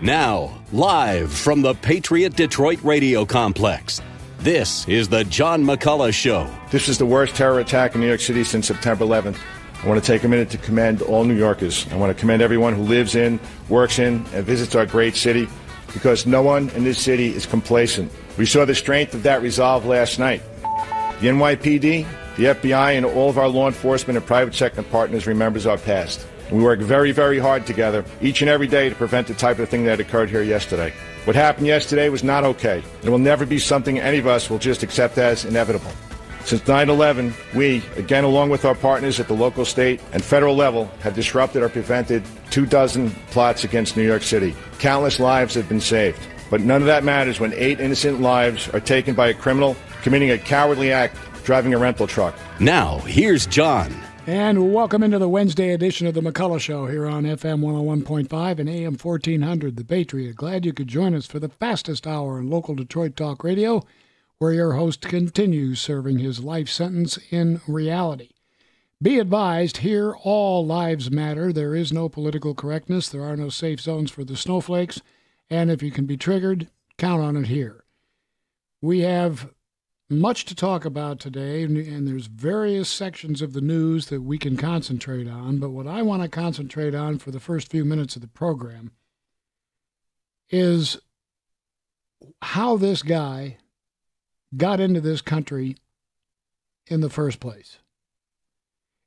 Now, live from the Patriot Detroit radio complex, this is the John McCulloch Show. This is the worst terror attack in New York City since September 11th. I want to take a minute to commend all New Yorkers. I want to commend everyone who lives in, works in, and visits our great city, because no one in this city is complacent. We saw the strength of that resolve last night. The NYPD, the FBI, and all of our law enforcement and private sector partners remembers our past. We work very, very hard together each and every day to prevent the type of thing that occurred here yesterday. What happened yesterday was not okay. It will never be something any of us will just accept as inevitable. Since 9/11, we, again along with our partners at the local, state, and federal level, have disrupted or prevented 24 plots against New York City. Countless lives have been saved. But none of that matters when 8 innocent lives are taken by a criminal committing a cowardly act driving a rental truck. Now, here's John. And welcome into the Wednesday edition of the McCulloch Show here on FM 101.5 and AM 1400, The Patriot. Glad you could join us for the fastest hour in local Detroit talk radio, where your host continues serving his life sentence in reality. Be advised, here all lives matter. There is no political correctness. There are no safe zones for the snowflakes. And if you can be triggered, count on it here. We have much to talk about today, and there's various sections of the news that we can concentrate on, but what I want to concentrate on for the first few minutes of the program is how this guy got into this country in the first place.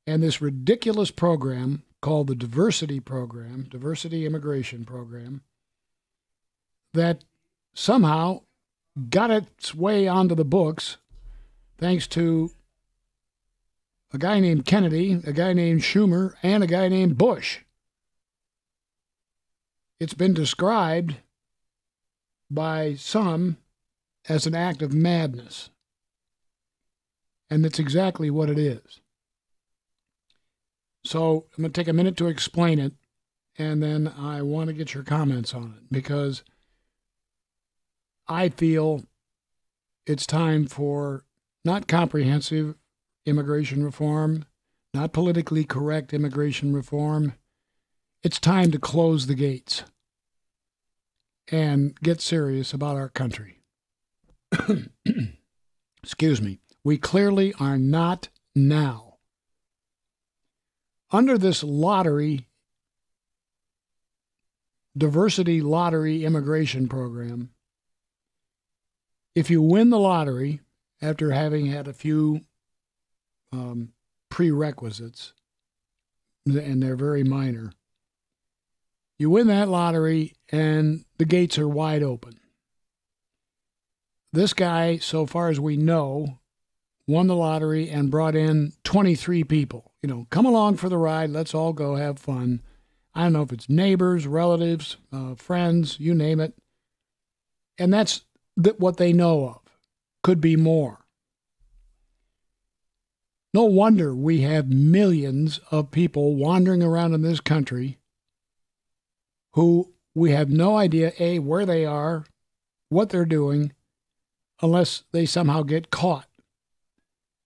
And this ridiculous program called the Diversity Immigration Program, that somehow got its way onto the books thanks to a guy named Kennedy, a guy named Schumer, and a guy named Bush. It's been described by some as an act of madness. And that's exactly what it is. So I'm going to take a minute to explain it, and then I want to get your comments on it, because I feel it's time for not comprehensive immigration reform, not politically correct immigration reform. It's time to close the gates and get serious about our country. Excuse me. We clearly are not now. Under this diversity lottery immigration program, if you win the lottery after having had a few prerequisites, and they're very minor, you win that lottery and the gates are wide open. This guy, so far as we know, won the lottery and brought in 23 people. Come along for the ride. Let's all go have fun. I don't know if it's neighbors, relatives, friends, you name it. And that's what they know of. Could be more. No wonder we have millions of people wandering around in this country who we have no idea, A, where they are, what they're doing, unless they somehow get caught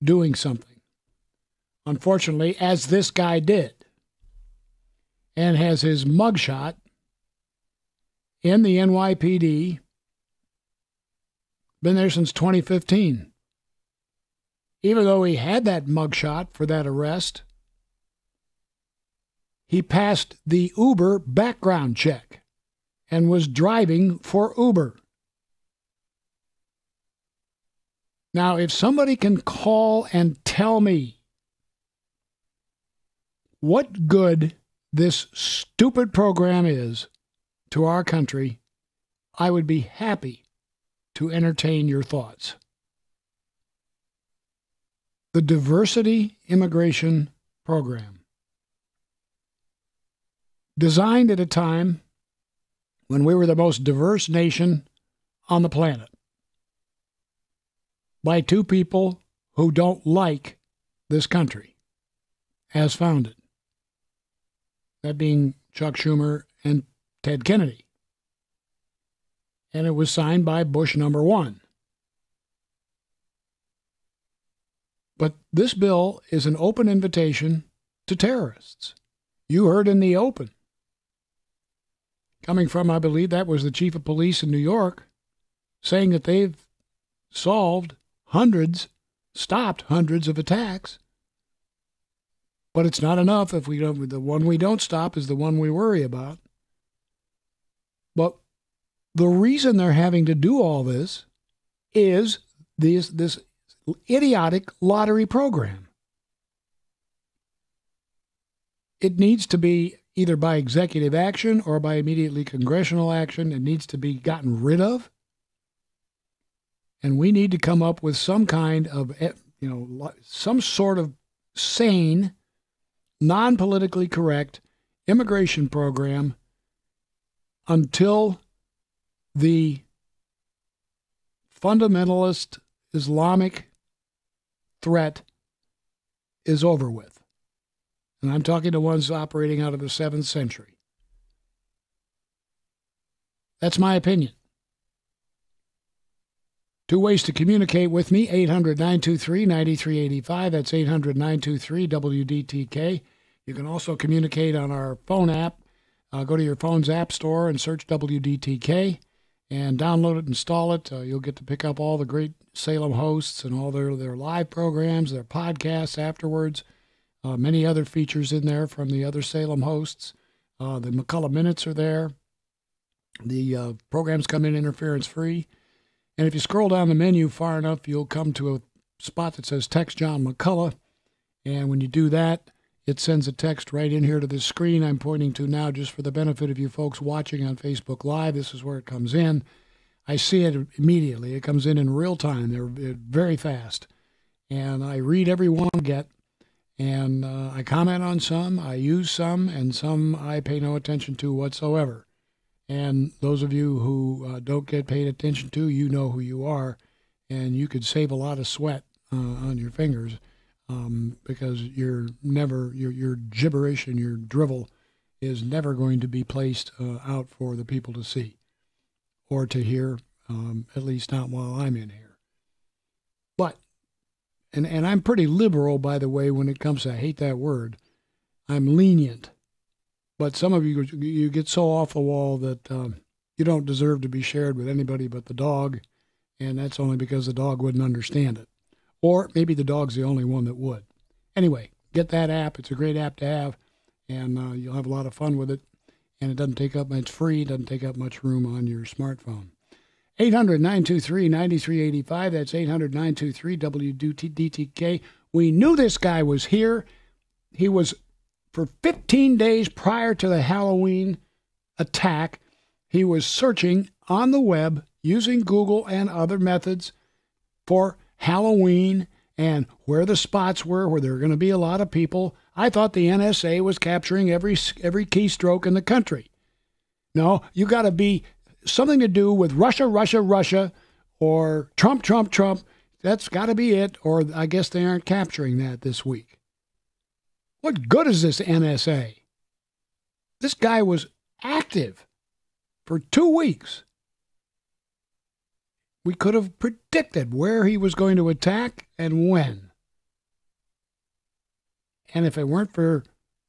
doing something. Unfortunately, as this guy did, and has his mugshot in the NYPD, been there since 2015. Even though he had that mugshot for that arrest, he passed the Uber background check and was driving for Uber. Now, if somebody can call and tell me what good this stupid program is to our country, I would be happy to entertain your thoughts. The Diversity Immigration Program, designed at a time when we were the most diverse nation on the planet, by two people who don't like this country as founded, that being Chuck Schumer and Ted Kennedy. And it was signed by Bush number 1. But this bill is an open invitation to terrorists. You heard in the open. coming from, I believe that was the chief of police in New York, saying that they've stopped hundreds of attacks. But it's not enough if we don't. The one we don't stop is the one we worry about. But the reason they're having to do all this is this idiotic lottery program. It needs to be either by executive action or by immediately congressional action. It needs to be gotten rid of. And we need to come up with some kind of, some sort of sane, non-politically correct immigration program until the fundamentalist Islamic threat is over with. And I'm talking to ones operating out of the 7th century. That's my opinion. 2 ways to communicate with me, 800-923-9385. That's 800-923-WDTK. You can also communicate on our phone app. Go to your phone's app store and search WDTK and download it, install it. You'll get to pick up all the great Salem hosts and all their live programs, their podcasts afterwards. Many other features in there from the other Salem hosts. The McCulloch Minutes are there. The programs come in interference-free. And if you scroll down the menu far enough, you'll come to a spot that says Text John McCulloch. And when you do that, it sends a text right in here to the screen I'm pointing to now, just for the benefit of you folks watching on Facebook Live. This is where it comes in. I see it immediately. It comes in real time. They're very fast. And I read every one I get. And I comment on some, I use some, and some I pay no attention to whatsoever. And those of you who don't get paid attention to, you know who you are, and you could save a lot of sweat on your fingers because your gibberish and your drivel is never going to be placed out for the people to see or to hear, at least not while I'm in here. But, and I'm pretty liberal, by the way, when it comes to, I hate that word, I'm lenient. But some of you get so off the wall that you don't deserve to be shared with anybody but the dog, and that's only because the dog wouldn't understand it. Or maybe the dog's the only one that would. Anyway, get that app. It's a great app to have, and you'll have a lot of fun with it. And it doesn't take up much free. It doesn't take up much room on your smartphone. 800-923-9385. That's 800-923-WDTK. We knew this guy was here. He was, for 15 days prior to the Halloween attack, he was searching on the web using Google and other methods for Halloween and where the spots were, where there were going to be a lot of people. I thought the NSA was capturing every keystroke in the country. No, you got to be something to do with Russia, or Trump. That's got to be it, or I guess they aren't capturing that this week. What good is this NSA? This guy was active for 2 weeks. We could have predicted where he was going to attack and when. And if it weren't for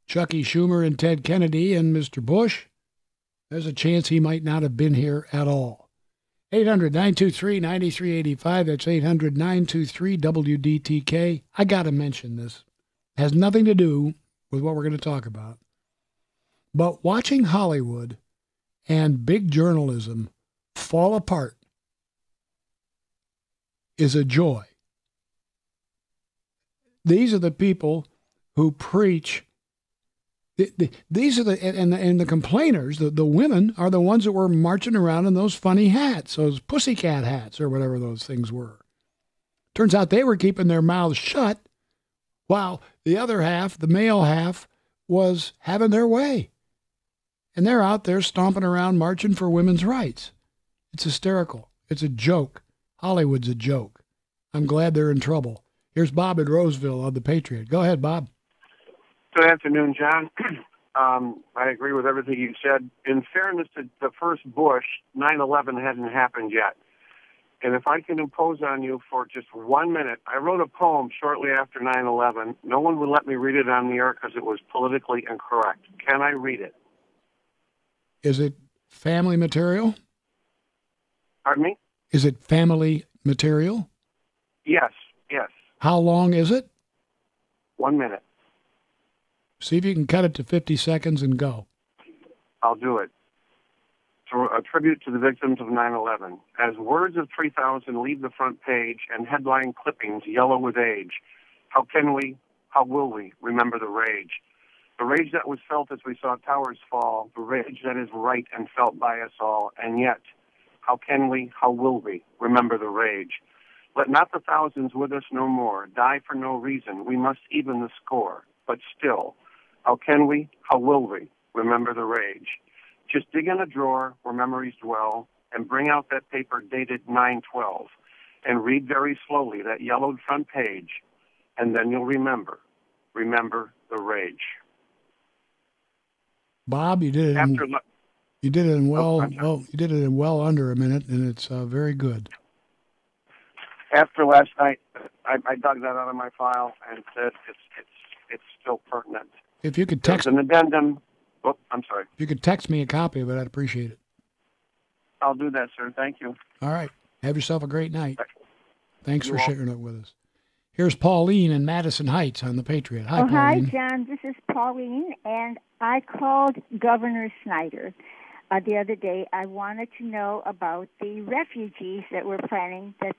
Chucky Schumer and Ted Kennedy and Mr. Bush, there's a chance he might not have been here at all. 800-923-9385. That's 800-923-WDTK. I got to mention this. It has nothing to do with what we're going to talk about. But watching Hollywood and big journalism fall apart is a joy. These are the people who preach. These are the complainers. The women are the ones that were marching around in those funny hats, those pussycat hats or whatever those things were. Turns out they were keeping their mouths shut while the other half, the male half, was having their way. And they're out there stomping around marching for women's rights. It's hysterical. It's a joke. Hollywood's a joke. I'm glad they're in trouble. Here's Bob in Roseville on the Patriot. Go ahead, Bob. Good afternoon, John. I agree with everything you said. In fairness to the first Bush, 9/11 hadn't happened yet. And if I can impose on you for just 1 minute, I wrote a poem shortly after 9/11. No one would let me read it on the air because it was politically incorrect. Can I read it? Is it family material? Pardon me? Is it family material? Yes. How long is it? 1 minute. See if you can cut it to 50 seconds and go. I'll do it. So a tribute to the victims of 9/11. As words of 3,000 leave the front page and headline clippings yellow with age, how will we remember the rage? The rage that was felt as we saw towers fall, the rage that is right and felt by us all, and yet, how will we remember the rage? Let not the thousands with us no more die for no reason. We must even the score. But still, how will we remember the rage? Just dig in a drawer where memories dwell and bring out that paper dated 9/12 and read very slowly that yellowed front page, and then you'll remember the rage. Bob, you did it. You did it in you did it in well under a minute, and it's very good. After last night, I dug that out of my file and said it's still pertinent. If you could text an addendum. Oh, I'm sorry. If you could text me a copy of it, I'd appreciate it. I'll do that, sir. Thank you. All right. Have yourself a great night. Thanks for sharing it with us. Here's Pauline in Madison Heights on the Patriot. Hi, Pauline. Hi, John. This is Pauline, and I called Governor Snyder the other day. I wanted to know about the refugees that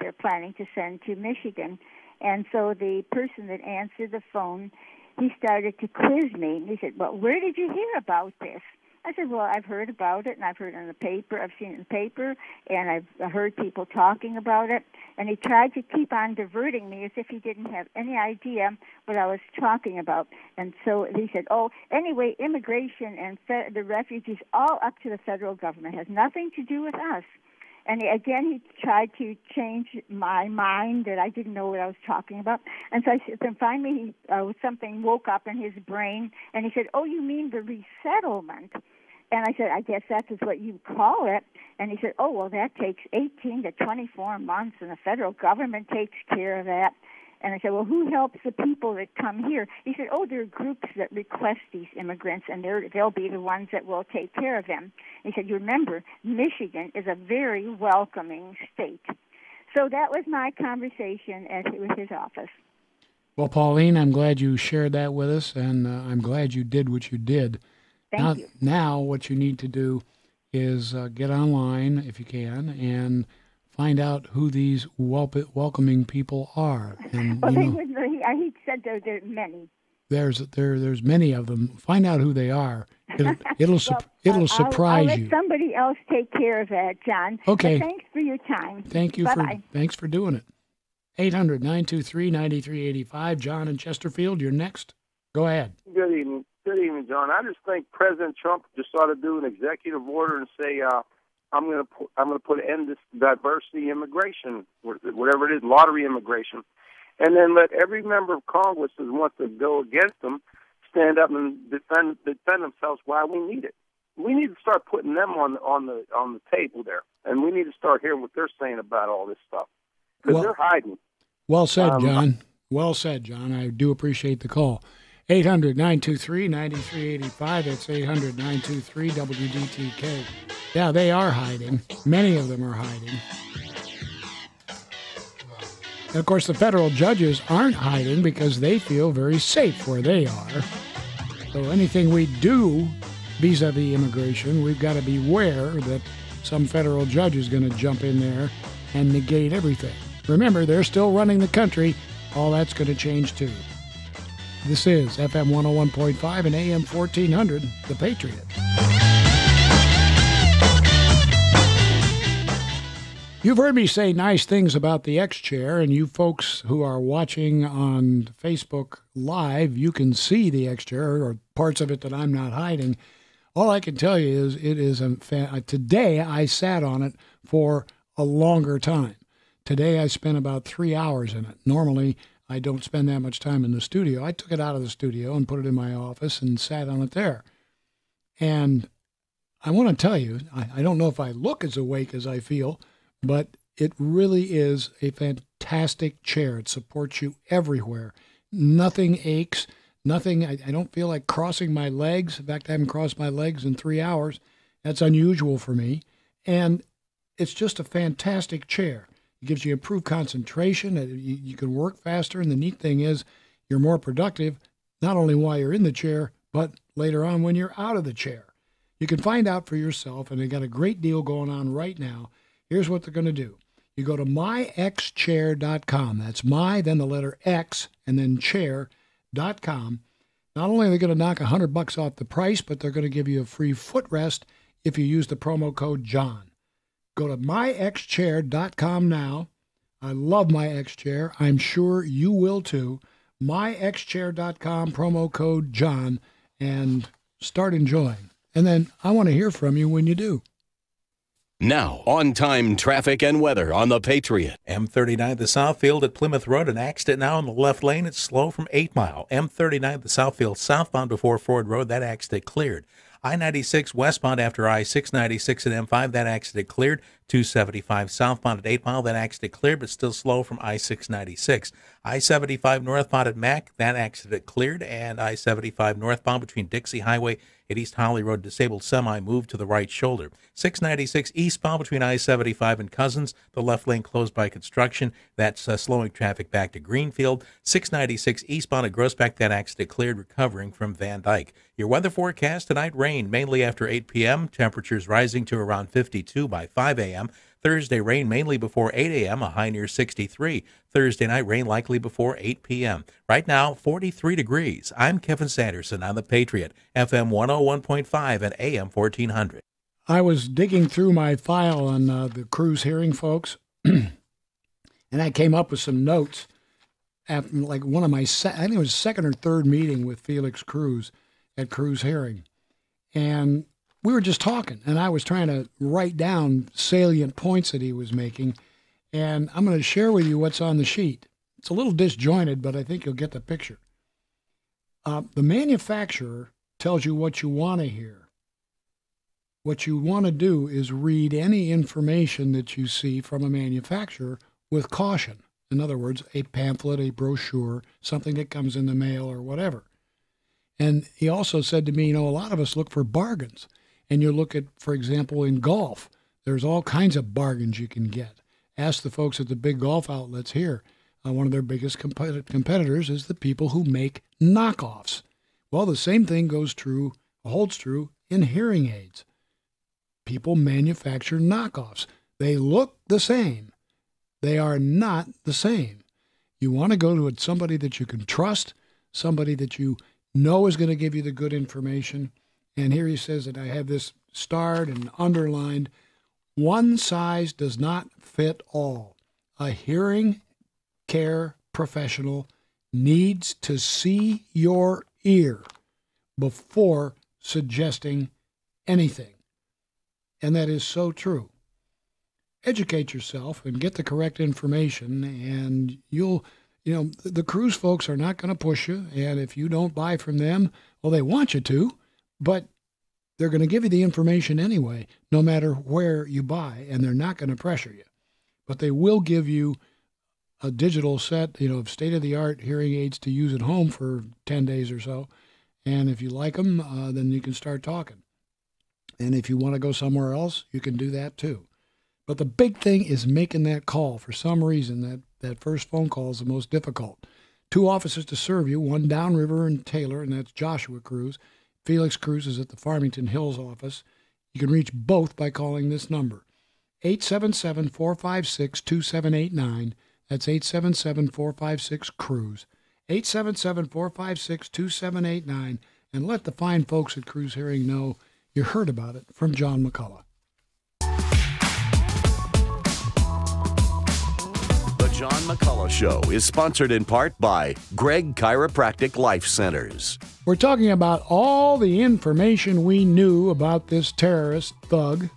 they're planning to send to Michigan. And so the person that answered the phone, he started to quiz me. He said, well, where did you hear about this? I said, well, I've heard about it, and I've heard it in the paper. I've seen it in the paper, and I've heard people talking about it. And he tried to keep on diverting me as if he didn't have any idea what I was talking about. And so he said, oh, anyway, immigration and the refugees, all up to the federal government, has nothing to do with us. And he tried to change my mind that I didn't know what I was talking about. And so then finally something woke up in his brain, and he said, oh, you mean the resettlement? And I said, I guess that is what you call it. And he said, oh, well, that takes 18 to 24 months, and the federal government takes care of that. And I said, well, who helps the people that come here? He said, oh, there are groups that request these immigrants, and they'll be the ones that will take care of them. He said, you remember, Michigan is a very welcoming state. So that was my conversation with his office. Well, Pauline, I'm glad you shared that with us, and I'm glad you did what you did. Thank you. Now what you need to do is get online, if you can, and find out who these welcoming people are. And well, he said there are many. There's many of them. Find out who they are. It'll surprise I'll you. let somebody else take care of that, John. Okay. But thanks for your time. Thank you. Bye-bye. Thanks for doing it. 800-923-9385. John in Chesterfield, you're next. Go ahead. Good evening. Good evening, John. I just think President Trump just ought to do an executive order and say, I'm going to put an end to this diversity immigration, whatever it is, lottery immigration, and then let every member of Congress that wants to go against them stand up and defend themselves why we need it. We need to start putting them on the table there, and we need to start hearing what they're saying about all this stuff because they're hiding. Well said, John. Well said, John. I do appreciate the call. 800-923-9385. That's 800-923-WDTK. Yeah, they are hiding. Many of them are hiding. And of course, the federal judges aren't hiding because they feel very safe where they are. So anything we do vis-a-vis immigration, we've got to beware that some federal judge is going to jump in there and negate everything. Remember, they're still running the country. All that's going to change, too. This is FM 101.5 and AM 1400, The Patriot. You've heard me say nice things about the X-Chair, and you folks who are watching on Facebook Live, you can see the X-Chair, or parts of it that I'm not hiding. All I can tell you is it is today I sat on it for a longer time. Today I spent about 3 hours in it. Normally, I don't spend that much time in the studio. I took it out of the studio and put it in my office and sat on it there. And I want to tell you, I don't know if I look as awake as I feel, but it really is a fantastic chair. It supports you everywhere. Nothing aches. Nothing. I don't feel like crossing my legs. In fact, I haven't crossed my legs in 3 hours. That's unusual for me. And it's just a fantastic chair. It gives you improved concentration. You can work faster. And the neat thing is you're more productive, not only while you're in the chair, but later on when you're out of the chair. You can find out for yourself, and they got a great deal going on right now. Here's what they're going to do. You go to myxchair.com. That's my, then the letter X, and then chair.com. Not only are they going to knock $100 off the price, but they're going to give you a free footrest if you use the promo code John. Go to myxchair.com now. I love my X-Chair. I'm sure you will too. myxchair.com, promo code John, and start enjoying. And then I want to hear from you when you do. Now, on-time traffic and weather on the Patriot. M39 the Southfield at Plymouth Road, an accident now in the left lane. It's slow from 8 Mile. M39 the Southfield southbound before Ford Road, that accident cleared. I-96 westbound after I-696 and M5, that accident cleared. 275 southbound at 8 Mile, that accident cleared, but still slow from I-696. I-75 northbound at Mack, that accident cleared, and I-75 northbound between Dixie Highway at East Holly Road, disabled semi moved to the right shoulder. 696 eastbound between I-75 and Cousins, the left lane closed by construction. That's slowing traffic back to Greenfield. 696 eastbound at Groesbeck, that accident cleared, recovering from Van Dyke. Your weather forecast tonight, rain mainly after 8 p.m., temperatures rising to around 52 by 5 a.m. Thursday, rain mainly before 8 a.m., a high near 63. Thursday night, rain likely before 8 p.m. Right now, 43 degrees. I'm Kevin Sanderson on the Patriot, FM 101.5 and AM 1400. I was digging through my file on the Cruz hearing, folks, and I came up with some notes after like one of my, I think it was second or third meeting with Felix Cruz at Cruz hearing. And we were just talking, and I was trying to write down salient points that he was making, and I'm going to share with you what's on the sheet. It's a little disjointed, but I think you'll get the picture. The manufacturer tells you what you want to hear. What you want to do is read any information that you see from a manufacturer with caution. In other words, a pamphlet, a brochure, something that comes in the mail or whatever. And he also said to me, a lot of us look for bargains. And you look at, for example, in golf, there's all kinds of bargains you can get. Ask the folks at the big golf outlets here. One of their biggest competitors is the people who make knockoffs. Well, the same thing holds true in hearing aids. People manufacture knockoffs. They look the same. They are not the same. You want to go to somebody that you can trust, somebody that you know is going to give you the good information. And here he says that I have this starred and underlined. One size does not fit all. A hearing care professional needs to see your ear before suggesting anything. And that is so true. Educate yourself and get the correct information, and the Cruz folks are not going to push you. And if you don't buy from them, well, they want you to. But they're going to give you the information anyway, no matter where you buy, and they're not going to pressure you. But they will give you a digital set, of state-of-the-art hearing aids to use at home for 10 days or so. And if you like them, then you can start talking. And if you want to go somewhere else, you can do that too. But the big thing is making that call. For some reason, that first phone call is the most difficult. 2 officers to serve you, one downriver in Taylor, and that's Joshua Cruz. Felix Cruz is at the Farmington Hills office. You can reach both by calling this number, 877-456-2789. That's 877-456-CRUISE, 877-456-2789, and let the fine folks at Cruz Hearing know you heard about it from John McCulloch. The John McCulloch Show is sponsored in part by Greg Chiropractic Life Centers. We're talking about all the information we knew about this terrorist thug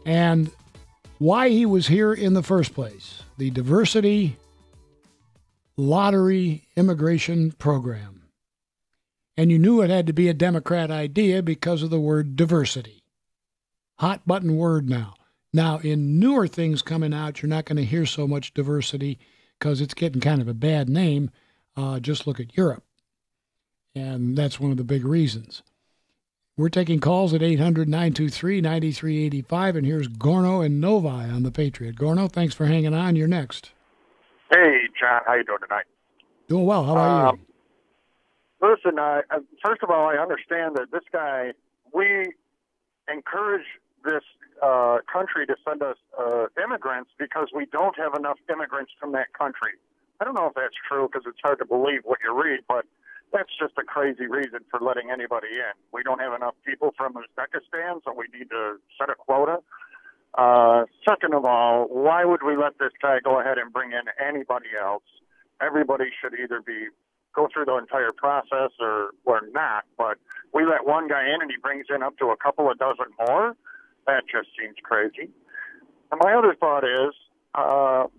and why he was here in the first place. The diversity lottery immigration program. And you knew it had to be a Democrat idea because of the word diversity. Hot button word now. Now, in newer things coming out, you're not going to hear so much diversity because it's getting kind of a bad name. Just look at Europe. And that's one of the big reasons. We're taking calls at 800-923-9385, and here's Gorno and Novi on the Patriot. Gorno, thanks for hanging on. You're next. Hey, John. How you doing tonight? Doing well. How about you? Listen, first of all, I understand that this guy, we encourage this country to send us immigrants because we don't have enough immigrants from that country. I don't know if that's true because it's hard to believe what you read, but that's just a crazy reason for letting anybody in. We don't have enough people from Uzbekistan, so we need to set a quota. Second of all, why would we let this guy go ahead and bring in anybody else? Everybody should either go through the entire process or not, but we let one guy in and he brings in up to a couple of dozen more? That just seems crazy. And my other thought is,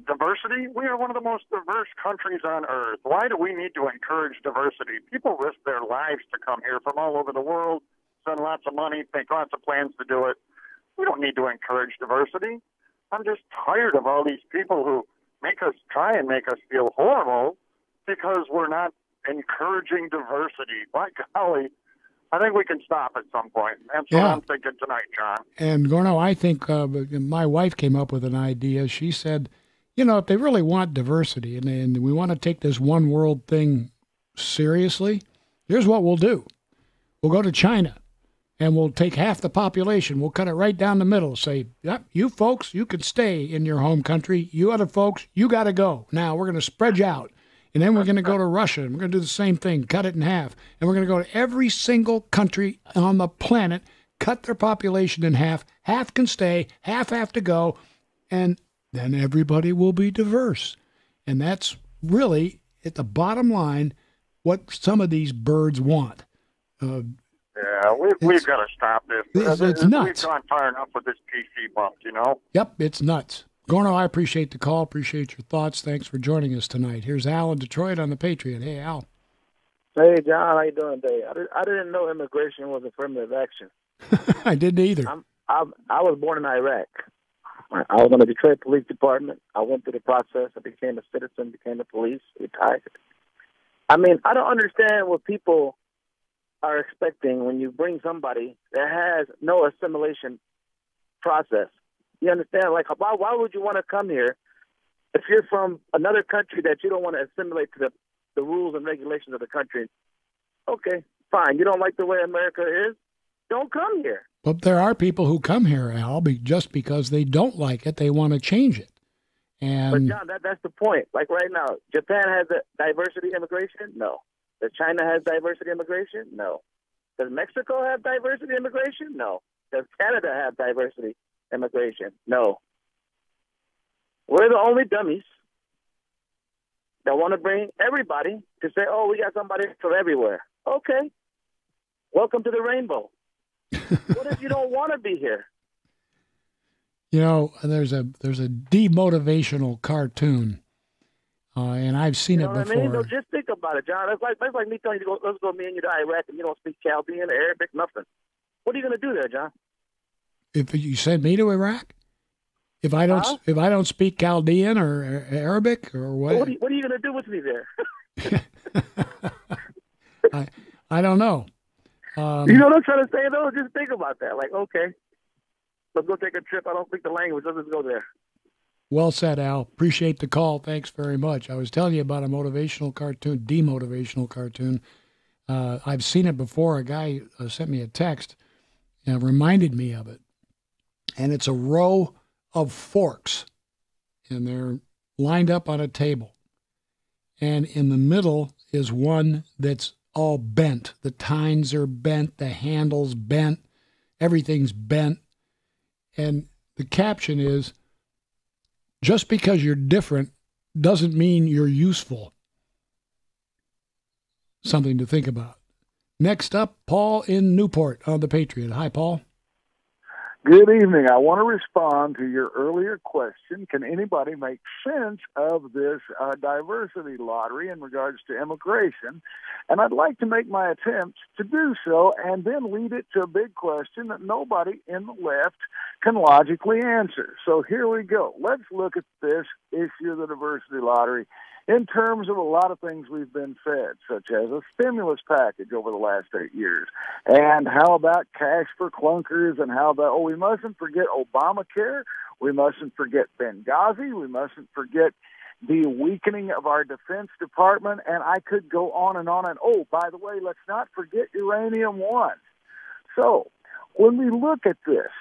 diversity. We are one of the most diverse countries on earth. Why do we need to encourage diversity? People risk their lives to come here from all over the world, spend lots of money, make lots of plans to do it. We don't need to encourage diversity. I'm just tired of all these people who try and make us feel horrible because we're not encouraging diversity. By golly, I think we can stop at some point. That's what I'm thinking tonight, John. And, Gorno, I think my wife came up with an idea. She said, if they really want diversity and we want to take this one world thing seriously, here's what we'll do. We'll go to China and we'll take half the population. We'll cut it right down the middle. Say, yep, you folks, you can stay in your home country. You other folks, you got to go. Now we're going to spread you out. And then we're going to go to Russia, and we're going to do the same thing, cut it in half. And we're going to go to every single country on the planet, cut their population in half. Half can stay, half have to go, and then everybody will be diverse. And that's really, at the bottom line, what some of these birds want. We've got to stop this. It's nuts. We've gone far enough with this PC bump, Yep, it's nuts. Gorno, I appreciate the call, appreciate your thoughts. Thanks for joining us tonight. Here's Al in Detroit on the Patriot. Hey, Al. Hey, John, how you doing today? I didn't know immigration was affirmative action. I didn't either. I was born in Iraq. I was in the Detroit Police Department. I went through the process. I became a citizen, became a police, retired. I mean, I don't understand what people are expecting when you bring somebody that has no assimilation process. You understand? Like, why would you want to come here if you're from another country that you don't want to assimilate to the rules and regulations of the country? Okay, fine. You don't like the way America is? Don't come here. But there are people who come here, Al, just because they don't like it. They want to change it. But, John, that's the point. Like right now, Japan has a diversity immigration? No. Does China have diversity immigration? No. Does Mexico have diversity immigration? No. Does Canada have diversity immigration? No. We're the only dummies that want to bring everybody to say, oh, we got somebody from everywhere. Okay. Welcome to the rainbow. What if you don't want to be here? There's a demotivational cartoon, and I've seen it before. I mean? No, just think about it, John. It's like me telling you, let's go me and you to Iraq, and you don't speak Chaldean or Arabic, nothing. What are you going to do there, John? If you send me to Iraq, if I don't speak Chaldean or Arabic or what? What are you going to do with me there? I don't know. You know what I'm trying to say, though? Just think about that. Like, okay, let's go take a trip. I don't speak the language. Let's just go there. Well said, Al. Appreciate the call. Thanks very much. I was telling you about a motivational cartoon, demotivational cartoon. I've seen it before. A guy sent me a text and reminded me of it. And it's a row of forks, and they're lined up on a table. And in the middle is one that's all bent. The tines are bent, the handle's bent, everything's bent. And the caption is, just because you're different doesn't mean you're useful. Something to think about. Next up, Paul in Newport on the Patriot. Hi, Paul. Good evening. I want to respond to your earlier question. Can anybody make sense of this diversity lottery in regards to immigration? And I'd like to make my attempt to do so and then lead it to a big question that nobody in the left can logically answer. So here we go. Let's look at this issue of the diversity lottery in terms of a lot of things we've been fed, such as a stimulus package over the last 8 years. And how about cash for clunkers, and how about, we mustn't forget Obamacare. We mustn't forget Benghazi. We mustn't forget the weakening of our Defense Department, and I could go on and on. And, oh, by the way, let's not forget Uranium One. So when we look at this,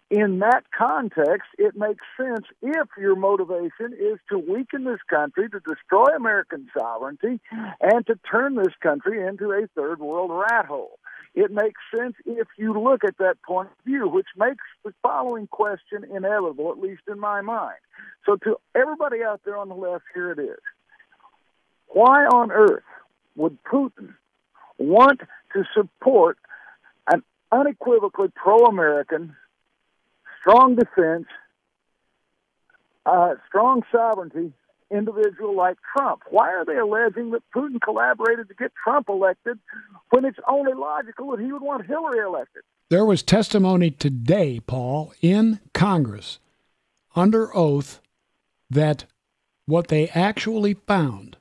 in that context, it makes sense if your motivation is to weaken this country, to destroy American sovereignty, and to turn this country into a third world rat hole. It makes sense if you look at that point of view, which makes the following question inevitable, at least in my mind. So to everybody out there on the left, here it is. Why on earth would Putin want to support an unequivocally pro-American, strong defense, strong sovereignty individual like Trump? Why are they alleging that Putin collaborated to get Trump elected when it's only logical that he would want Hillary elected? There was testimony today, Paul, in Congress under oath that what they actually found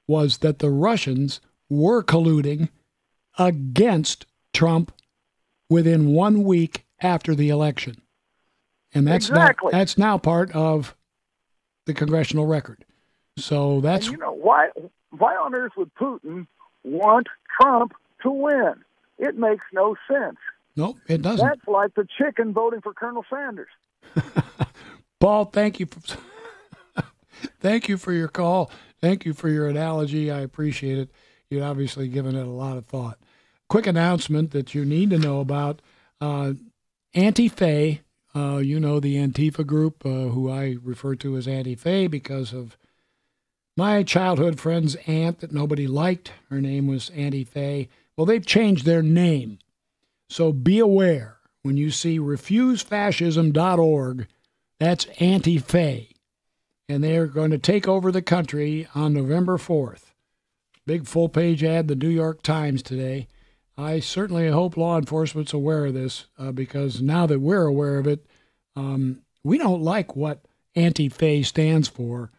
was that the Russians were colluding against Trump within 1 week after the election. And that's exactly. That's now part of the congressional record. So that's... And why on earth would Putin want Trump to win? It makes no sense. Nope, it doesn't. That's like the chicken voting for Colonel Sanders. Paul, thank you. Thank you for your call. Thank you for your analogy. I appreciate it. You've obviously given it a lot of thought. Quick announcement that you need to know about. Anti-Fay, you know the Antifa group, who I refer to as Anti-Fay because of my childhood friend's aunt that nobody liked. Her name was Anti-Fay. Well, they've changed their name. So be aware when you see refusefascism.org, that's Anti-Fay. And they're going to take over the country on November 4th. Big full-page ad, the New York Times today. I certainly hope law enforcement's aware of this because now that we're aware of it, we don't like what Anti-Fay stands for.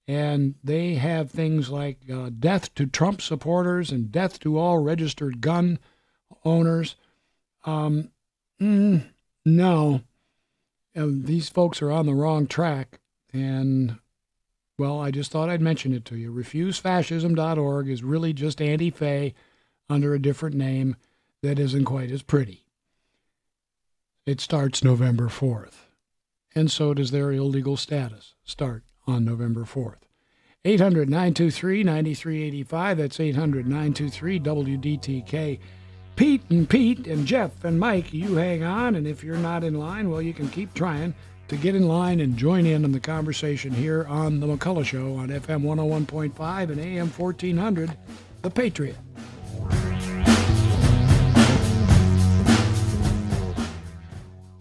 And they have things like death to Trump supporters and death to all registered gun owners. No. These folks are on the wrong track. And, well, I just thought I'd mention it to you. Refusefascism.org is really just Anti-Fay under a different name that isn't quite as pretty. It starts November 4th. And so does their illegal status start on November 4th. 800-923-9385. That's 800-923-WDTK. Pete and Jeff and Mike, you hang on. And if you're not in line, well, you can keep trying to get in line and join in on the conversation here on The McCulloch Show on FM 101.5 and AM 1400, The Patriot.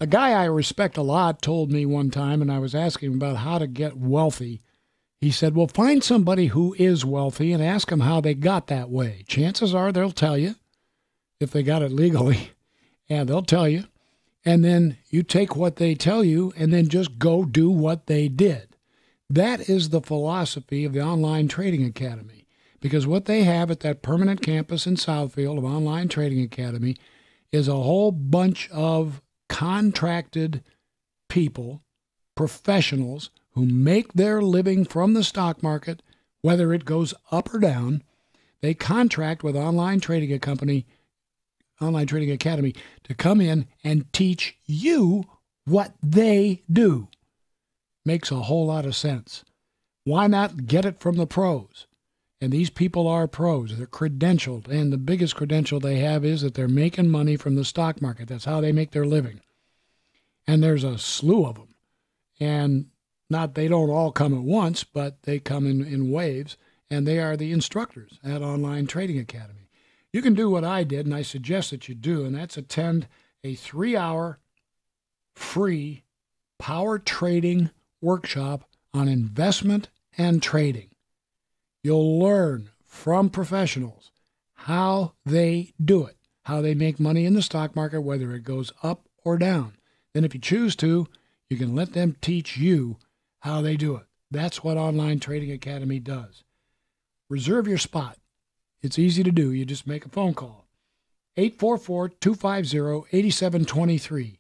A guy I respect a lot told me one time, and I was asking him about how to get wealthy. He said, well, find somebody who is wealthy and ask them how they got that way. Chances are they'll tell you if they got it legally. Yeah, they'll tell you. And then you take what they tell you and then just go do what they did. That is the philosophy of the Online Trading Academy. Because what they have at that permanent campus in Southfield of Online Trading Academy is a whole bunch of contracted people, professionals, who make their living from the stock market, whether it goes up or down. They contract with Online Trading Academy to come in and teach you what they do. Makes a whole lot of sense. Why not get it from the pros? And these people are pros. They're credentialed. And the biggest credential they have is that they're making money from the stock market. That's how they make their living. And there's a slew of them. And they don't all come at once, but they come in waves. And they are the instructors at Online Trading Academy. You can do what I did, and I suggest that you do, and that's attend a 3-hour free power trading workshop on investment and trading. You'll learn from professionals how they do it, how they make money in the stock market, whether it goes up or down. Then if you choose to, you can let them teach you how they do it. That's what Online Trading Academy does. Reserve your spot. It's easy to do. You just make a phone call. 844-250-8723.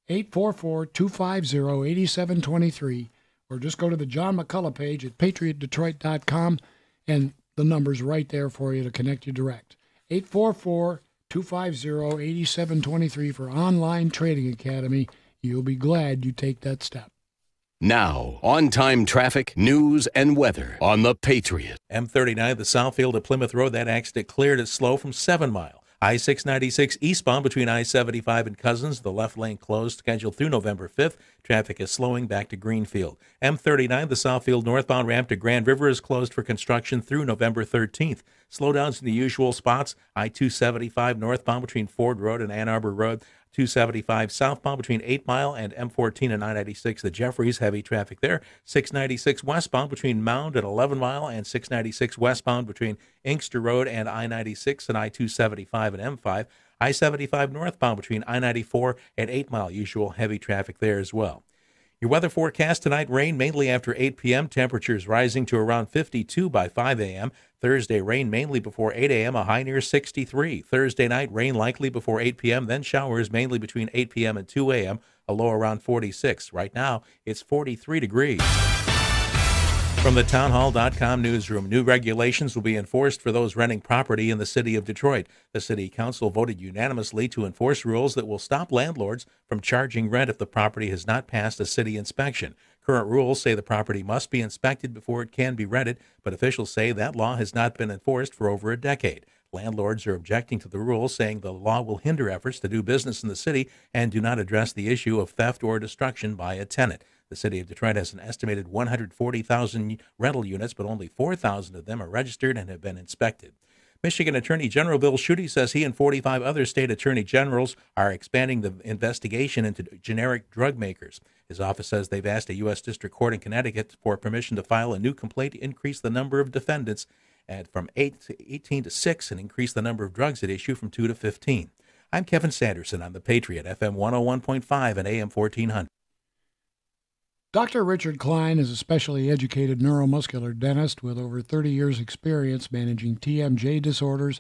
844-250-8723. Or just go to the John McCulloch page at patriotdetroit.com, and the number's right there for you to connect you direct. 844-250-8723 for Online Trading Academy. You'll be glad you take that step. Now, on-time traffic, news, and weather on the Patriot. M39, the Southfield to Plymouth Road, that accident cleared. It's slow from 7 Mile. I-696 eastbound between I-75 and Cousins, the left lane closed, scheduled through November 5th. Traffic is slowing back to Greenfield. M39, the Southfield northbound ramp to Grand River is closed for construction through November 13th. Slowdowns in the usual spots. I-275 northbound between Ford Road and Ann Arbor Road. 275 southbound between 8 Mile and M14 and I-96. The Jeffries, heavy traffic there. 696 westbound between Mound and 11 Mile and 696 westbound between Inkster Road and I-96 and I-275 and M5. I-75 northbound between I-94 and 8 Mile. Usual heavy traffic there as well. Your weather forecast tonight, rain mainly after 8 p.m. Temperatures rising to around 52 by 5 a.m. Thursday, rain mainly before 8 a.m., a high near 63. Thursday night, rain likely before 8 p.m., then showers mainly between 8 p.m. and 2 a.m., a low around 46. Right now, it's 43 degrees. From the townhall.com newsroom, new regulations will be enforced for those renting property in the city of Detroit. The city council voted unanimously to enforce rules that will stop landlords from charging rent if the property has not passed a city inspection. Current rules say the property must be inspected before it can be rented, but officials say that law has not been enforced for over a decade. Landlords are objecting to the rules, saying the law will hinder efforts to do business in the city and do not address the issue of theft or destruction by a tenant. The city of Detroit has an estimated 140,000 rental units, but only 4,000 of them are registered and have been inspected. Michigan Attorney General Bill Schuette says he and 45 other state attorney generals are expanding the investigation into generic drug makers. His office says they've asked a U.S. District Court in Connecticut for permission to file a new complaint to increase the number of defendants from 18 to 6 and increase the number of drugs at issue from 2 to 15. I'm Kevin Sanderson on the Patriot, FM 101.5 and AM 1400. Dr. Richard Klein is a specially educated neuromuscular dentist with over 30 years' experience managing TMJ disorders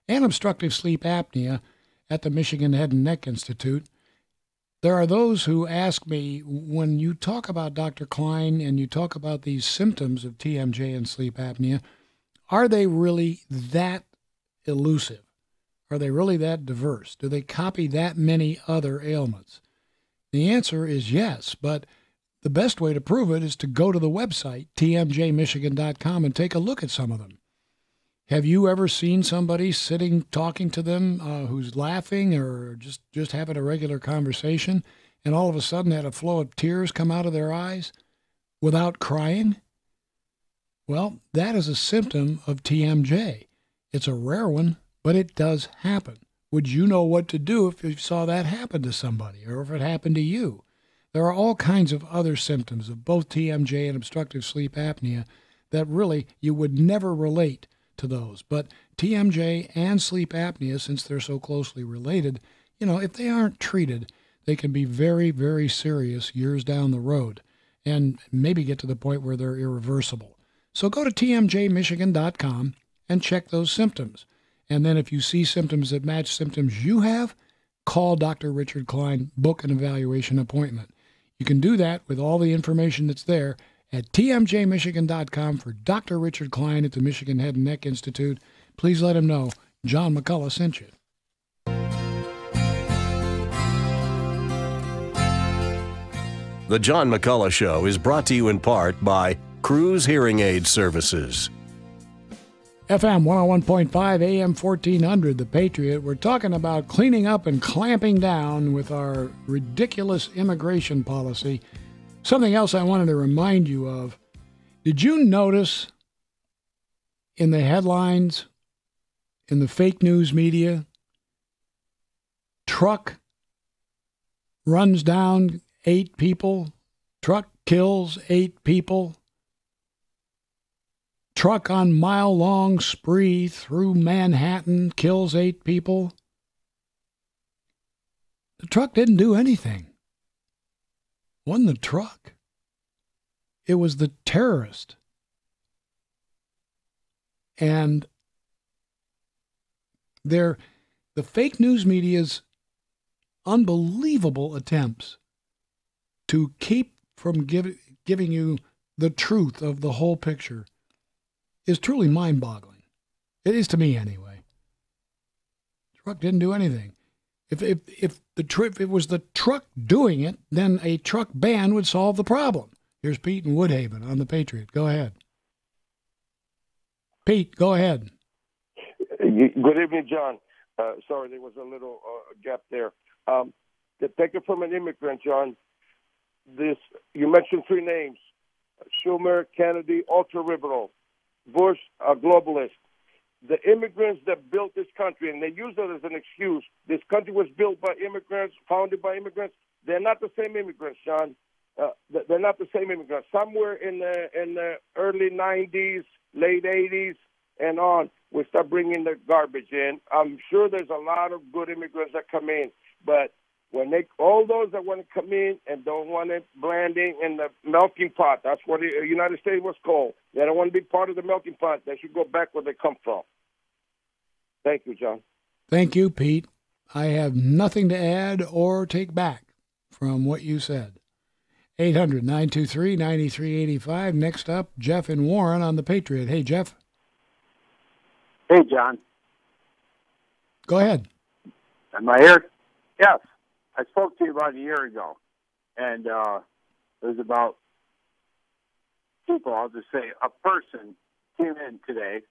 and obstructive sleep apnea at the Michigan Head and Neck Institute. There are those who ask me, when you talk about Dr. Klein and you talk about these symptoms of TMJ and sleep apnea, are they really that elusive? Are they really that diverse? Do they copy that many other ailments? The answer is yes, but the best way to prove it is to go to the website, tmjmichigan.com, and take a look at some of them. Have you ever seen somebody sitting talking to them who's laughing or just having a regular conversation and all of a sudden had a flow of tears come out of their eyes without crying? Well, that is a symptom of TMJ. It's a rare one, but it does happen. Would you know what to do if you saw that happen to somebody or if it happened to you? There are all kinds of other symptoms of both TMJ and obstructive sleep apnea that really you would never relate to those. But TMJ and sleep apnea, since they're so closely related, if they aren't treated, they can be very, very serious years down the road and maybe get to the point where they're irreversible. So go to tmjmichigan.com and check those symptoms. And then if you see symptoms that match symptoms you have, call Dr. Richard Klein, book an evaluation appointment. You can do that with all the information that's there at tmjmichigan.com for Dr. Richard Klein at the Michigan Head and Neck Institute. Please let him know John McCulloch sent you. The John McCulloch Show is brought to you in part by Cruise Hearing Aid Services. FM 101.5, AM 1400, The Patriot. We're talking about cleaning up and clamping down with our ridiculous immigration policy. Something else I wanted to remind you of. Did you notice in the headlines, in the fake news media, truck runs down 8 people, truck kills 8 people, truck on mile-long spree through Manhattan kills 8 people? The truck didn't do anything. It wasn't the truck. It was the terrorist. And the fake news media's unbelievable attempts to keep from giving you the truth of the whole picture is truly mind-boggling. It is to me, anyway. Truck didn't do anything. If it was the truck doing it, then a truck ban would solve the problem. Here's Pete in Woodhaven on the Patriot. Go ahead. Pete, go ahead. Good evening, John. Sorry, there was a little gap there. To take it from an immigrant, John, you mentioned three names: Schumer, Kennedy, ultra-liberal, Bush, a globalist. The immigrants that built this country, and they use that as an excuse. This country was built by immigrants, founded by immigrants. They're not the same immigrants, John. They're not the same immigrants. Somewhere in the early 90s, late 80s, and on, we start bringing the garbage in. I'm sure there's a lot of good immigrants that come in, but when all those that want to come in and don't want it blending in the melting pot, that's what the United States was called. They don't want to be part of the melting pot. They should go back where they come from. Thank you, John. Thank you, Pete. I have nothing to add or take back from what you said. 800-923-9385. Next up, Jeff in Warren on the Patriot. Hey, Jeff. Hey, John. Go ahead. Am I here? Yes. I spoke to you about a year ago, and it was about people, I'll just say, a person came in today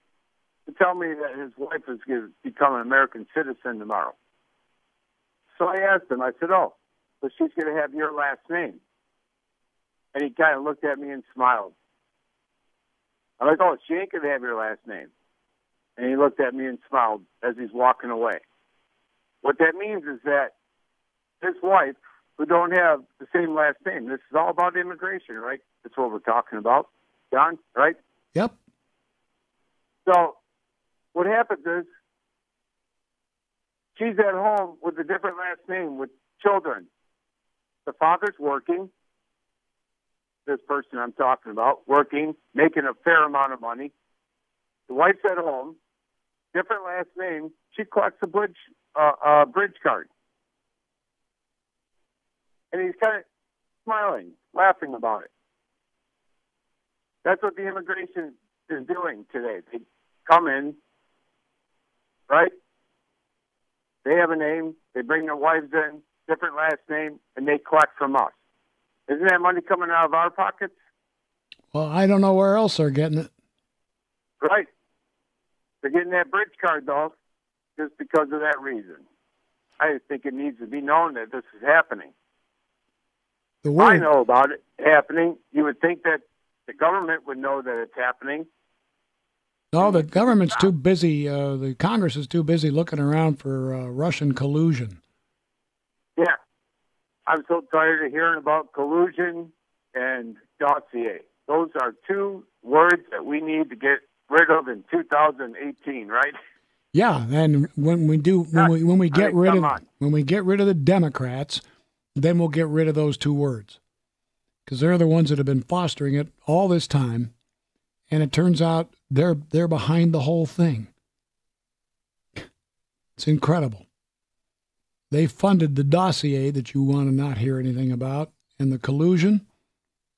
to tell me that his wife is going to become an American citizen tomorrow. So I asked him, I said, oh, so she's going to have your last name. And he kind of looked at me and smiled. I'm like, oh, she ain't going to have your last name. And he looked at me and smiled as he's walking away. What that means is that his wife, who don't have the same last name, this is all about immigration, right? That's what we're talking about, John, right? Yep. So what happens is she's at home with a different last name with children. The father's working, this person I'm talking about, working, making a fair amount of money. The wife's at home, different last name. She collects a bridge card. And he's kind of smiling, laughing about it. That's what the immigration is doing today. They come in, right? They have a name. They bring their wives in, different last name, and they collect from us. Isn't that money coming out of our pockets? Well, I don't know where else they're getting it. Right. They're getting that bridge card, though, just because of that reason. I just think it needs to be known that this is happening. I know about it happening. You would think that the government would know that it's happening. No, the government's too busy. The Congress is too busy looking around for Russian collusion. Yeah. I'm so tired of hearing about collusion and dossier. Those are two words that we need to get rid of in 2018, right? Yeah, and when we get rid of the Democrats, then we'll get rid of those two words, because they're the ones that have been fostering it all this time, and it turns out they're behind the whole thing. It's incredible. They funded the dossier that you want to not hear anything about, and the collusion,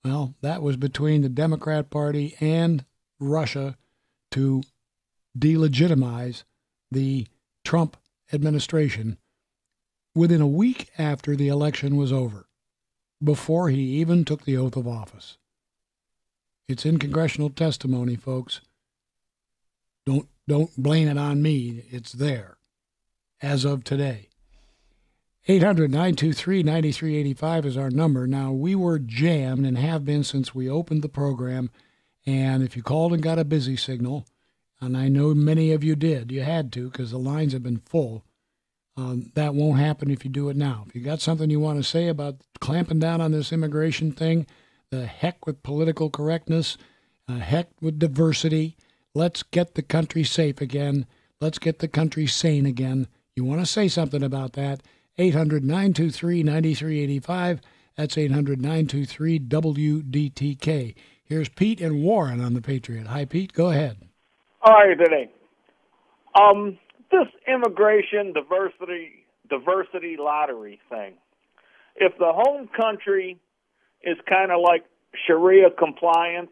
well, that was between the Democrat Party and Russia to delegitimize the Trump administration within a week after the election was over, before he even took the oath of office. It's in congressional testimony, folks. Don't blame it on me. It's there as of today. 800-923-9385 is our number. Now, we were jammed and have been since we opened the program, and if you called and got a busy signal, and I know many of you did, you had to because the lines have been full, that won't happen if you do it now. If you got something you want to say about clamping down on this immigration thing, the heck with political correctness, heck with diversity, let's get the country safe again. Let's get the country sane again. You want to say something about that, 800-923-9385. That's 800-923-WDTK. Here's Pete and Warren on the Patriot. Hi, Pete. Go ahead. All right, today. This immigration diversity lottery thing. If the home country is kind of like Sharia compliant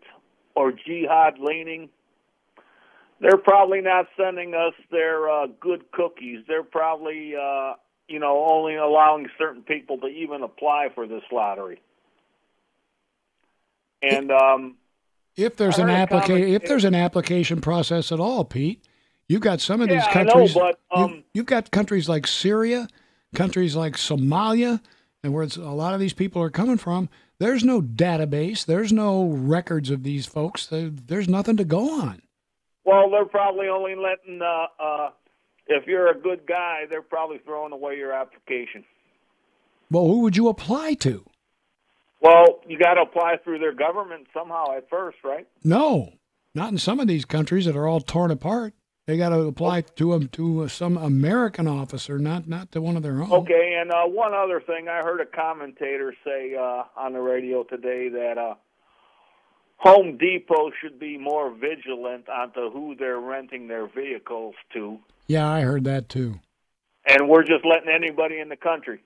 or jihad leaning, they're probably not sending us their good cookies. They're probably, only allowing certain people to even apply for this lottery. And if there's an application process at all, Pete, you've got some of these countries. I know, but you've got countries like Syria, countries like Somalia, and where a lot of these people are coming from. There's no database. There's no records of these folks. There's nothing to go on. Well, they're probably only letting, if you're a good guy, they're probably throwing away your application. Well, who would you apply to? Well, you got to apply through their government somehow at first, right? No, not in some of these countries that are all torn apart. They got to apply to some American officer, not to one of their own. Okay, and one other thing, I heard a commentator say on the radio today that Home Depot should be more vigilant onto who they're renting their vehicles to. Yeah, I heard that too. And we're just letting anybody in the country.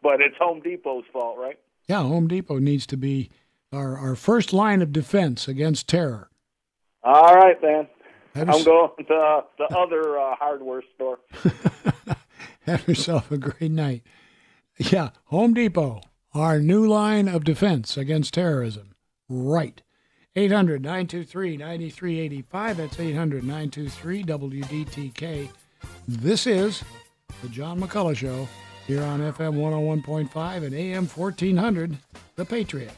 But it's Home Depot's fault, right? Yeah, Home Depot needs to be our first line of defense against terror. All right, then. I'm going to the other hardware store. Have yourself a great night. Yeah, Home Depot, our new line of defense against terrorism. Right. 800-923-9385. That's 800-923-WDTK. This is the John McCulloch Show here on FM 101.5 and AM 1400, The Patriot.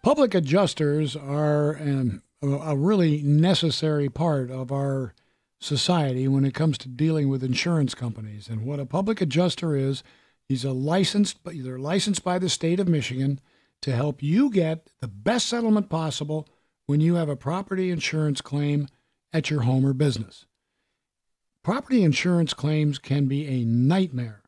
Public adjusters are a really necessary part of our society when it comes to dealing with insurance companies. And what a public adjuster is, they're licensed by the state of Michigan to help you get the best settlement possible when you have a property insurance claim at your home or business. Property insurance claims can be a nightmare,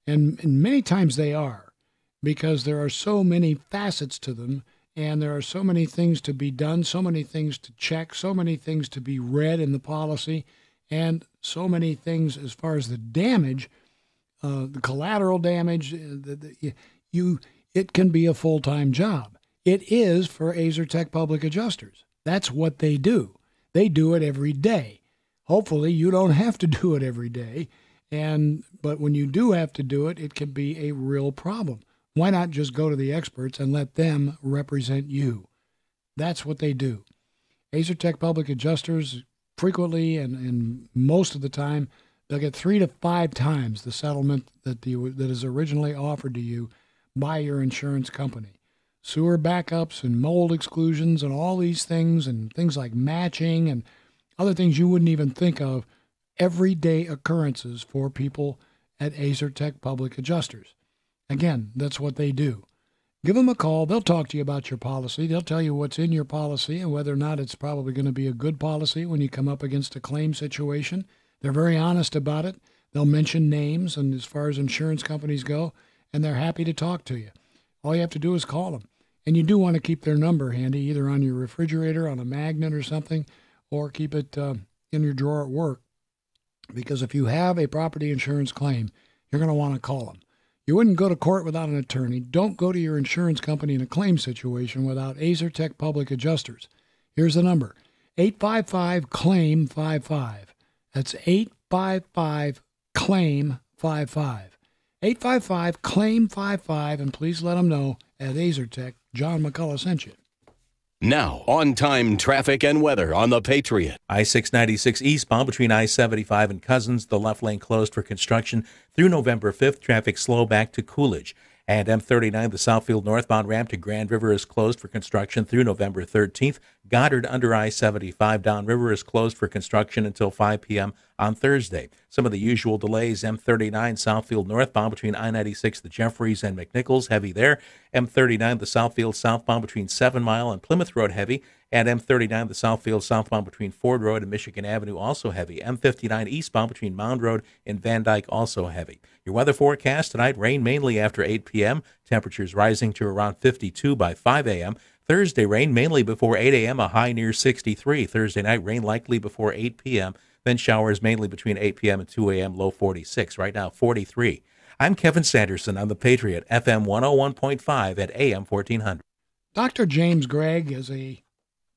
and many times they are, because there are so many facets to them, and there are so many things to be done, so many things to check, so many things to be read in the policy, and so many things as far as the damage, the collateral damage, it can be a full-time job. It is for AZERTech Public Adjusters. That's what they do. They do it every day. Hopefully, you don't have to do it every day, but when you do have to do it, it can be a real problem. Why not just go to the experts and let them represent you? That's what they do. AZERTech Public Adjusters frequently and most of the time, they'll get 3 to 5 times the settlement that is originally offered to you by your insurance company. Sewer backups and mold exclusions and all these things, and things like matching and other things you wouldn't even think of, everyday occurrences for people at AZERTech Public Adjusters. Again, that's what they do. Give them a call. They'll talk to you about your policy. They'll tell you what's in your policy and whether or not it's probably going to be a good policy when you come up against a claim situation. They're very honest about it. They'll mention names and as far as insurance companies go, and they're happy to talk to you. All you have to do is call them. And you do want to keep their number handy, either on your refrigerator, on a magnet or something, or keep it in your drawer at work. Because if you have a property insurance claim, you're going to want to call them. You wouldn't go to court without an attorney. Don't go to your insurance company in a claim situation without AZERTech Public Adjusters. Here's the number, 855-CLAIM-55. That's 855-CLAIM-55. 855-CLAIM-55, and please let them know at AZERTech, John McCulloch sent you. Now, on-time traffic and weather on the Patriot. I-696 eastbound between I-75 and Cousins, the left lane closed for construction through November 5th. Traffic slow back to Coolidge. And M39, the Southfield northbound ramp to Grand River is closed for construction through November 13th. Goddard under I-75 downriver is closed for construction until 5 p.m. on Thursday. Some of the usual delays: M39 Southfield northbound between I-96, the Jeffries, and McNichols, heavy there. M39 the Southfield southbound between 7 Mile and Plymouth Road, heavy. And M39 the Southfield southbound between Ford Road and Michigan Avenue, also heavy. M59 eastbound between Mound Road and Van Dyke, also heavy. Your weather forecast tonight: rain mainly after 8 p.m. Temperatures rising to around 52 by 5 a.m. Thursday, rain mainly before 8 a.m., a high near 63. Thursday night, rain likely before 8 p.m., then showers mainly between 8 p.m. and 2 a.m., low 46. Right now, 43. I'm Kevin Sanderson on the Patriot, FM 101.5 at AM 1400. Dr. James Gregg is a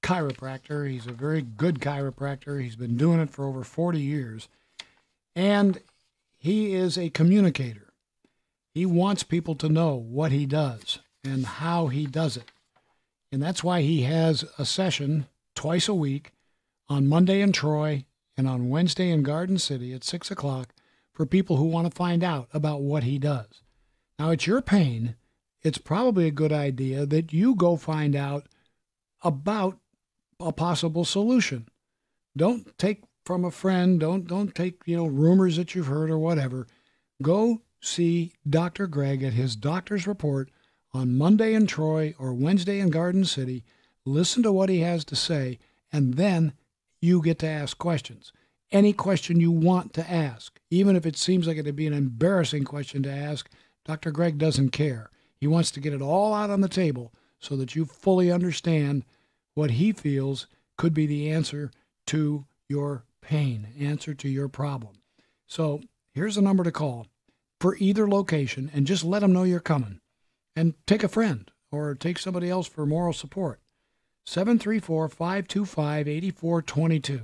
chiropractor. He's a very good chiropractor. He's been doing it for over 40 years. And he is a communicator. He wants people to know what he does and how he does it. And that's why he has a session twice a week on Monday in Troy and on Wednesday in Garden City at 6 o'clock for people who want to find out about what he does. Now, it's your pain. It's probably a good idea that you go find out about a possible solution. Don't take from a friend. Don't take, rumors that you've heard or whatever. Go see Dr. Gregg at his doctor's report on Monday in Troy or Wednesday in Garden City. Listen to what he has to say, and then you get to ask questions. Any question you want to ask, even if it seems like it'd be an embarrassing question to ask, Dr. Gregg doesn't care. He wants to get it all out on the table so that you fully understand what he feels could be the answer to your pain, answer to your problem. So here's a number to call for either location, and just let them know you're coming. And take a friend or take somebody else for moral support. 734-525-8422.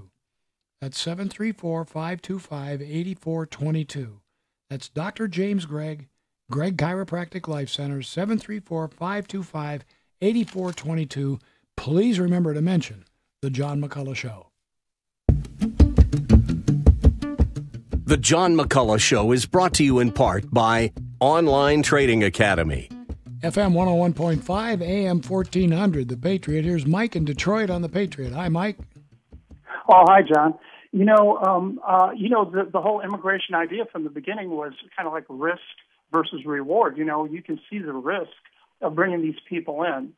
That's 734-525-8422. That's Dr. James Gregg, Gregg Chiropractic Life Center, 734-525-8422. Please remember to mention The John McCulloch Show. The John McCulloch Show is brought to you in part by Online Trading Academy. FM 101.5, AM 1400, The Patriot. Here's Mike in Detroit on The Patriot. Hi, Mike. Oh, hi, John. The whole immigration idea from the beginning was kind of like risk versus reward. You can see the risk of bringing these people in.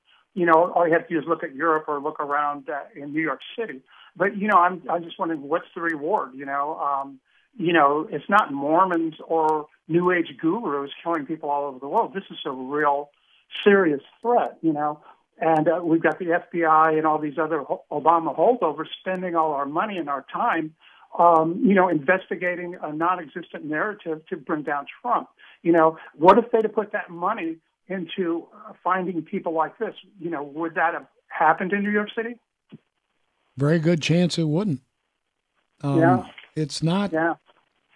All you have to do is look at Europe or look around in New York City. But, I'm just wondering, what's the reward? It's not Mormons or New Age gurus killing people all over the world. This is a real serious threat, And we've got the FBI and all these other Obama holdovers spending all our money and our time, investigating a non-existent narrative to bring down Trump. What if they'd have put that money into finding people like this? Would that have happened in New York City? Very good chance it wouldn't. It's not, and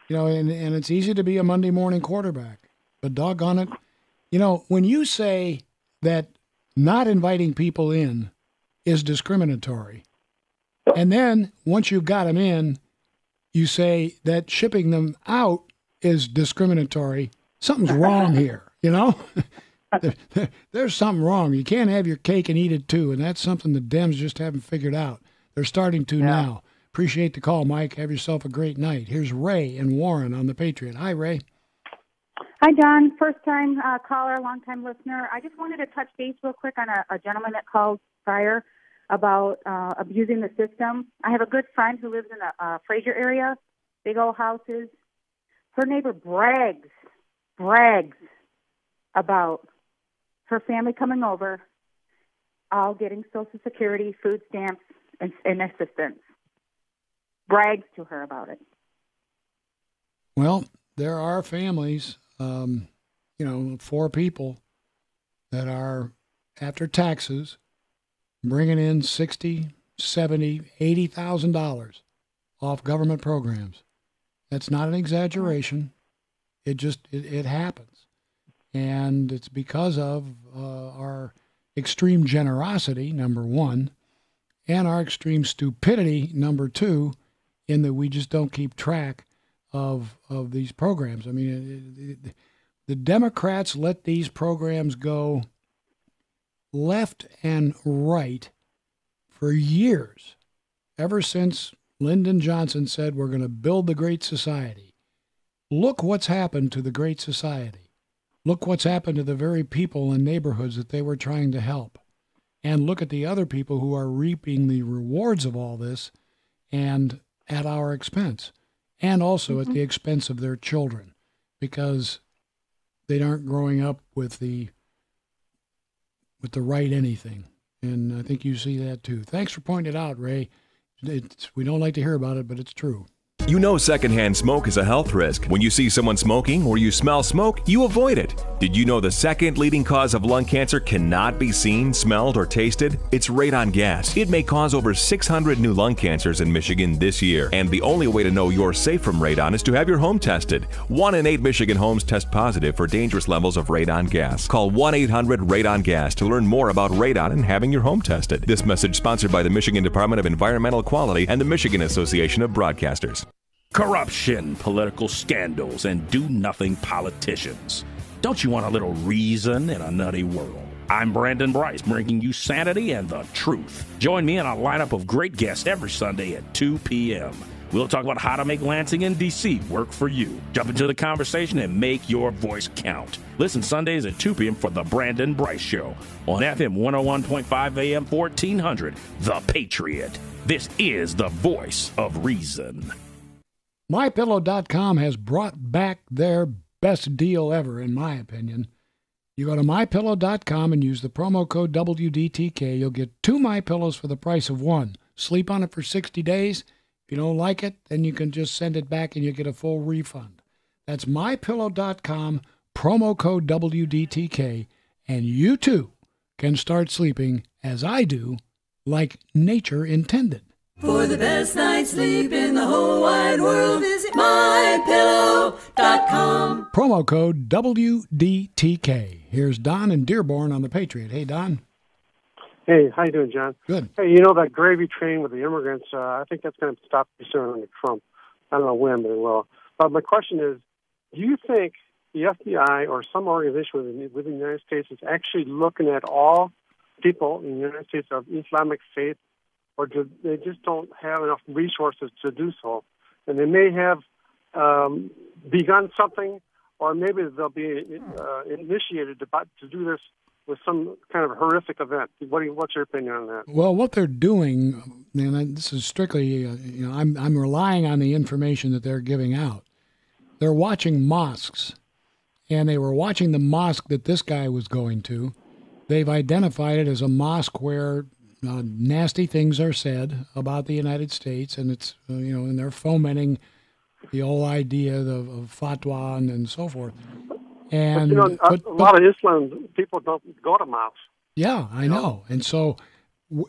it's easy to be a Monday morning quarterback, but doggone it. When you say that not inviting people in is discriminatory, and then once you've got them in, you say that shipping them out is discriminatory, something's wrong here, There's something wrong. You can't have your cake and eat it too, and that's something the Dems just haven't figured out. They're starting to now. Appreciate the call, Mike. Have yourself a great night. Here's Ray in Warren on the Patriot. Hi, Ray. Hi, John. First-time caller, long-time listener. I just wanted to touch base real quick on a gentleman that called prior about abusing the system. I have a good friend who lives in the Fraser area, big old houses. Her neighbor brags about her family coming over, all getting Social Security, food stamps, and assistance. Brags to her about it. Well, there are families, 4 people that are, after taxes, bringing in $60,000, $70,000, $80,000 off government programs. That's not an exaggeration. It happens. And it's because of our extreme generosity, number one, and our extreme stupidity, number two, in that we just don't keep track of these programs. I mean, the Democrats let these programs go left and right for years, ever since Lyndon Johnson said we're going to build the Great Society. Look what's happened to the Great Society. Look what's happened to the very people and neighborhoods that they were trying to help. And look at the other people who are reaping the rewards of all this, and at our expense, and also at the expense of their children, because they aren't growing up with the right anything. And I think you see that too. Thanks for pointing it out, Ray. We don't like to hear about it, but it's true. You know secondhand smoke is a health risk. When you see someone smoking or you smell smoke, you avoid it. Did you know the second leading cause of lung cancer cannot be seen, smelled, or tasted? It's radon gas. It may cause over 600 new lung cancers in Michigan this year. And the only way to know you're safe from radon is to have your home tested. 1 in 8 Michigan homes test positive for dangerous levels of radon gas. Call 1-800-RADON-GAS to learn more about radon and having your home tested. This message sponsored by the Michigan Department of Environmental Quality and the Michigan Association of Broadcasters. Corruption, political scandals, and do-nothing politicians. Don't you want a little reason in a nutty world? I'm Brandon Bryce, bringing you sanity and the truth. Join me in a lineup of great guests every Sunday at 2 p.m. We'll talk about how to make Lansing and D.C. work for you. Jump into the conversation and make your voice count. Listen Sundays at 2 p.m. for The Brandon Bryce Show on FM 101.5 AM 1400, The Patriot. This is the voice of reason. MyPillow.com has brought back their best deal ever, in my opinion. You go to MyPillow.com and use the promo code WDTK. You'll get 2 MyPillows for the price of 1. Sleep on it for 60 days. If you don't like it, then you can just send it back and you get a full refund. That's MyPillow.com, promo code WDTK, and you too can start sleeping, as I do, like nature intended. For the best night's sleep in the whole wide world, visit MyPillow.com. Promo code WDTK. Here's Don in Dearborn on the Patriot. Hey, Don. Hey, how you doing, John? Good. Hey, you know that gravy train with the immigrants, I think that's going to stop pretty soon under Trump. I don't know when, but it will. But my question is, do you think the FBI or some organization within the United States is actually looking at all people in the United States of Islamic faith, or do they just don't have enough resources to do so? And they may have begun something, or maybe they'll be initiated to do this with some kind of horrific event. What's your opinion on that? Well, what they're doing, and this is strictly, I'm relying on the information that they're giving out. They're watching mosques, and they were watching the mosque that this guy was going to. They've identified it as a mosque where nasty things are said about the United States, and it's and they're fomenting the whole idea of fatwa and so forth. And but, a lot of Islam people don't go to mosques. Yeah, I know. And so,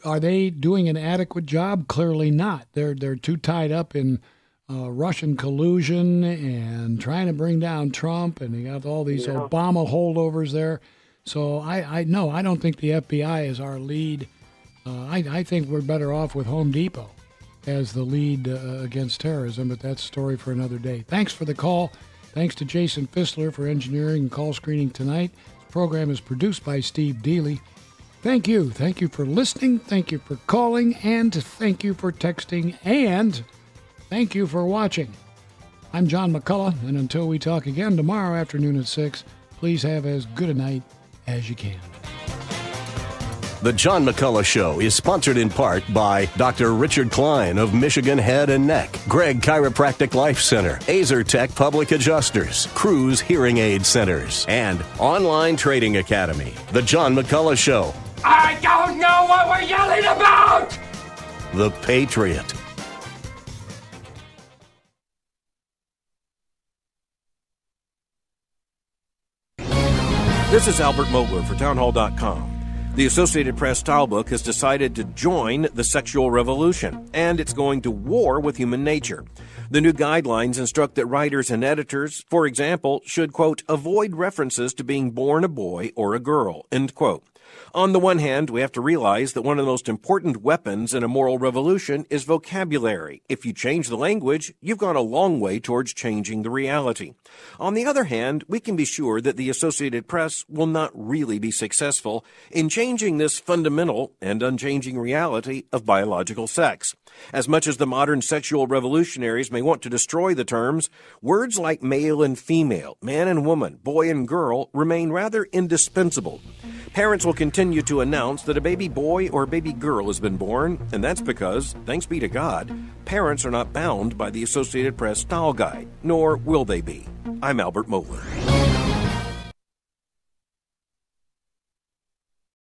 are they doing an adequate job? Clearly not. They're too tied up in Russian collusion and trying to bring down Trump, and they got all these Obama holdovers there. So I don't think the FBI is our lead. I think we're better off with Home Depot as the lead against terrorism, but that's a story for another day. Thanks for the call. Thanks to Jason Fissler for engineering and call screening tonight. This program is produced by Steve Deely. Thank you. Thank you for listening. Thank you for calling. And thank you for texting. And thank you for watching. I'm John McCulloch, and until we talk again tomorrow afternoon at 6, please have as good a night as you can. The John McCulloch Show is sponsored in part by Dr. Richard Klein of Michigan Head and Neck, Greg Chiropractic Life Center, Azertech Public Adjusters, Cruise Hearing Aid Centers, and Online Trading Academy. The John McCulloch Show. I don't know what we're yelling about! The Patriot. This is Albert Mogler for Townhall.com. The Associated Press Stylebook has decided to join the sexual revolution, and it's going to war with human nature. The new guidelines instruct that writers and editors, for example, should, quote, avoid references to being born a boy or a girl, end quote. On the one hand, we have to realize that one of the most important weapons in a moral revolution is vocabulary. If you change the language, you've gone a long way towards changing the reality. On the other hand, we can be sure that the Associated Press will not really be successful in changing this fundamental and unchanging reality of biological sex. As much as the modern sexual revolutionaries may want to destroy the terms, words like male and female, man and woman, boy and girl remain rather indispensable. Parents will continue to announce that a baby boy or baby girl has been born, and that's because, thanks be to God, parents are not bound by the Associated Press Style Guide, nor will they be. I'm Albert Mohler.